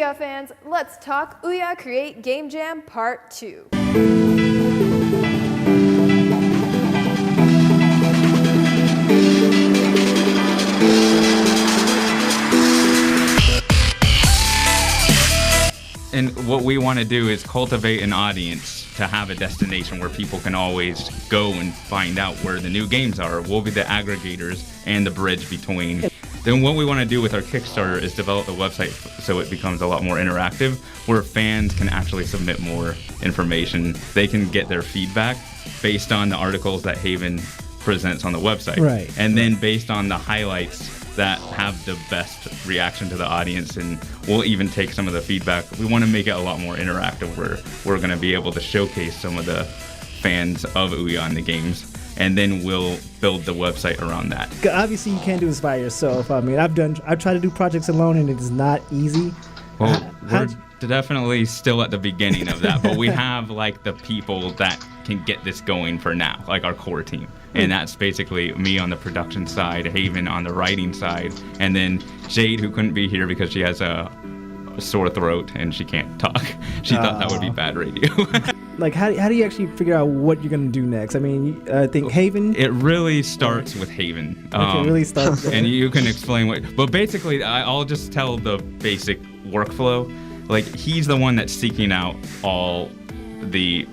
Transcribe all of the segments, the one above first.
Ouya fans, let's talk Ouya Create Game Jam Part 2. And what we want to do is cultivate an audience to have a destination where people can always go and find out where the new games are. We'll be the aggregators and the bridge between. Then what we want to do with our Kickstarter is develop the website so it becomes a lot more interactive, where fans can actually submit more information. They can get their feedback based on the articles that Haven presents on the website. Right. And then based on the highlights that have the best reaction to the audience, and we'll even take some of the feedback. We want to make it a lot more interactive, where we're going to be able to showcase some of the fans of Ouya in the games, and then we'll build the website around that. Obviously, you can't do this by yourself. I mean, I've tried to do projects alone, and it is not easy. Well, we're definitely still at the beginning of that, but we have like the people that can get this going for now, like our core team. And that's basically me on the production side, Haven on the writing side, and then Jade, who couldn't be here because she has a sore throat and she can't talk. She thought that would be bad radio. Like, how do you actually figure out what you're going to do next? I mean, I think Haven? It really starts with Haven. It really starts there. And you can explain what... But basically, I'll just tell the basic workflow. Like, he's the one that's seeking out all the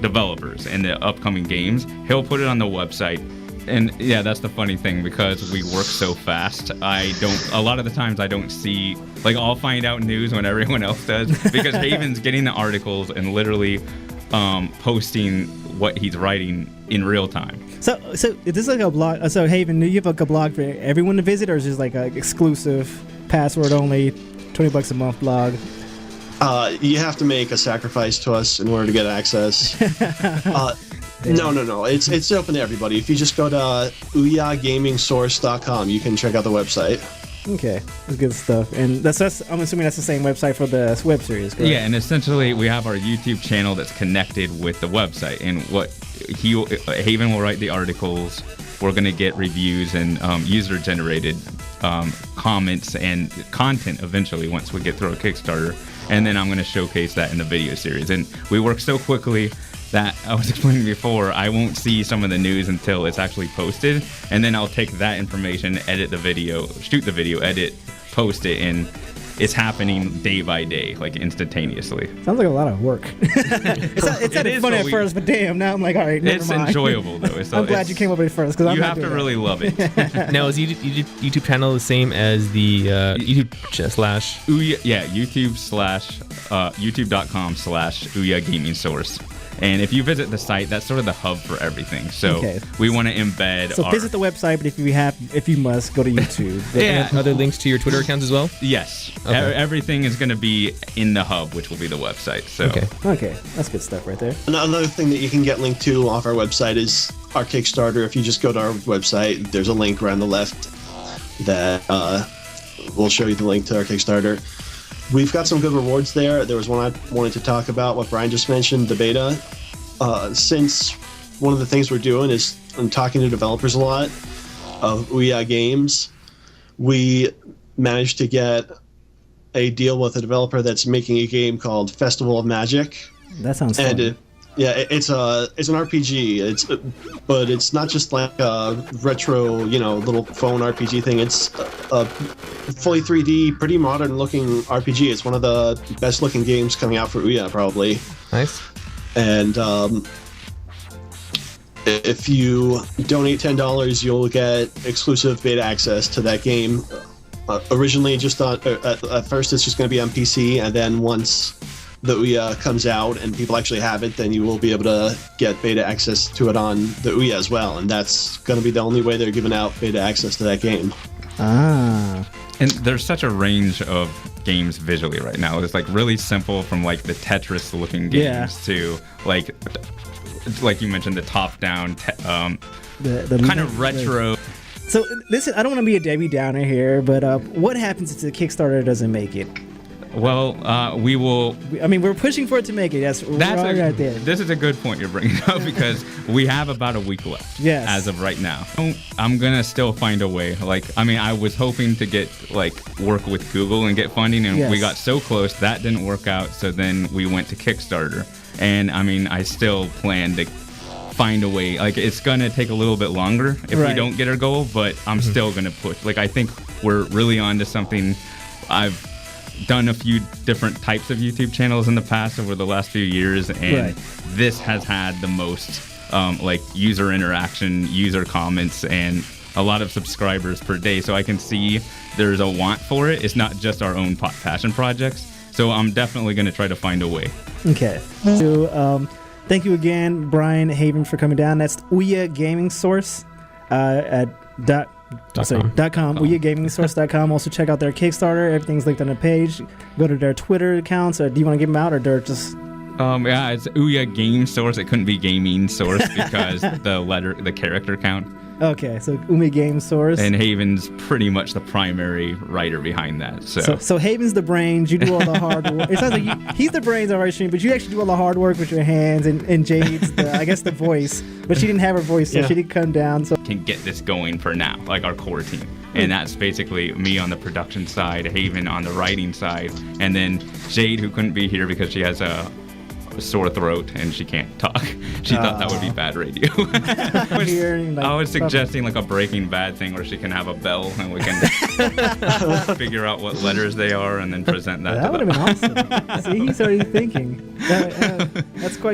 developers and the upcoming games. He'll put it on the website. And yeah, that's the funny thing, because we work so fast. A lot of the times I don't see, like, I'll find out news when everyone else does, because Haven's getting the articles and literally posting what he's writing in real time. So is this like a blog? So Haven, do you have like a blog for everyone to visit, or is this like an exclusive, password only, $20 a month blog? You have to make a sacrifice to us in order to get access. No. It's open to everybody. If you just go to OuyaGamingSource.com, you can check out the website. Okay, that's good stuff. And that's I'm assuming that's the same website for the web series, correct? Yeah, and essentially we have our YouTube channel that's connected with the website. And what Haven will write the articles. We're going to get reviews and user-generated comments and content eventually once we get through our Kickstarter. And then I'm going to showcase that in the video series. And we work so quickly that I was explaining before, I won't see some of the news until it's actually posted. And then I'll take that information, edit the video, shoot the video, edit, post it, and it's happening day by day, like instantaneously. Sounds like a lot of work. It sounded funny at first, but damn, now I'm like, all right, never mind. It's enjoyable, though. I'm glad you came up with it first, because you have to really love it. Now, is YouTube channel the same as the YouTube slash? Ouya, yeah, YouTube.com/Ouya Gaming Source. And if you visit the site, that's sort of the hub for everything. So we want to embed. So visit the website, but if you must, go to YouTube. Yeah. Other links to your Twitter accounts as well? Yes. Okay. Everything is going to be in the hub, which will be the website. So. Okay, that's good stuff right there. Another thing that you can get linked to off our website is our Kickstarter. If you just go to our website, there's a link right on the left that will show you the link to our Kickstarter. We've got some good rewards there. There was one I wanted to talk about, what Brian just mentioned, the beta. Since one of the things we're doing is I'm talking to developers a lot of Ouya games, we managed to get a deal with a developer that's making a game called Festival of Magic. That sounds fun. It's an RPG. But it's not just like a retro, little phone RPG thing. It's a fully 3D, pretty modern looking RPG. It's one of the best looking games coming out for Ouya, probably. Nice. And if you donate $10, you'll get exclusive beta access to that game. Originally, at first, it's just going to be on PC, and then once the Ouya comes out and people actually have it, then you will be able to get beta access to it on the Ouya as well. And that's going to be the only way they're giving out beta access to that game. Ah. And there's such a range of games visually right now. It's like really simple, from like the Tetris looking games to like you mentioned, the top down the kind of retro. So listen, I don't want to be a Debbie Downer here, but what happens if the Kickstarter doesn't make it? Well, we will. I mean, we're pushing for it to make it. Yes, we're right there. This is a good point you're bringing up because we have about a week left. Yes. As of right now, I'm gonna still find a way. Like, I mean, I was hoping to get work with Google and get funding, and we got so close that didn't work out. So then we went to Kickstarter, and I mean, I still plan to find a way. Like, it's gonna take a little bit longer if we don't get our goal, but I'm still gonna push. Like, I think we're really onto something. I've done a few different types of YouTube channels in the past over the last few years, and this has had the most user interaction, user comments, and a lot of subscribers per day. So I can see there's a want for it. It's not just our own passion projects. So I'm definitely going to try to find a way. Okay. So thank you again, Brian Haven, for coming down. That's Ouya Gaming Source at .com. OuyaGamingSource.com. Also check out their Kickstarter. Everything's linked on the page. Go to their Twitter accounts. Do you want to give them out, or they're just... Yeah, it's Ouya Game Source. It couldn't be Gaming Source because the character count. Okay, so Ouya Game Source. And Haven's pretty much the primary writer behind that. So Haven's the brains. You do all the hard work. It sounds like he's the brains on our stream, but you actually do all the hard work with your hands. And Jade's the voice, but she didn't have her voice, so she didn't come down. So can get this going for now, like our core team. And that's basically me on the production side, Haven on the writing side, and then Jade, who couldn't be here because she has a sore throat and she can't talk. She thought that would be bad radio. I was suggesting like a Breaking Bad thing where she can have a bell and we can figure out what letters they are and then present that. That would have been awesome. See, he's already thinking. That's quite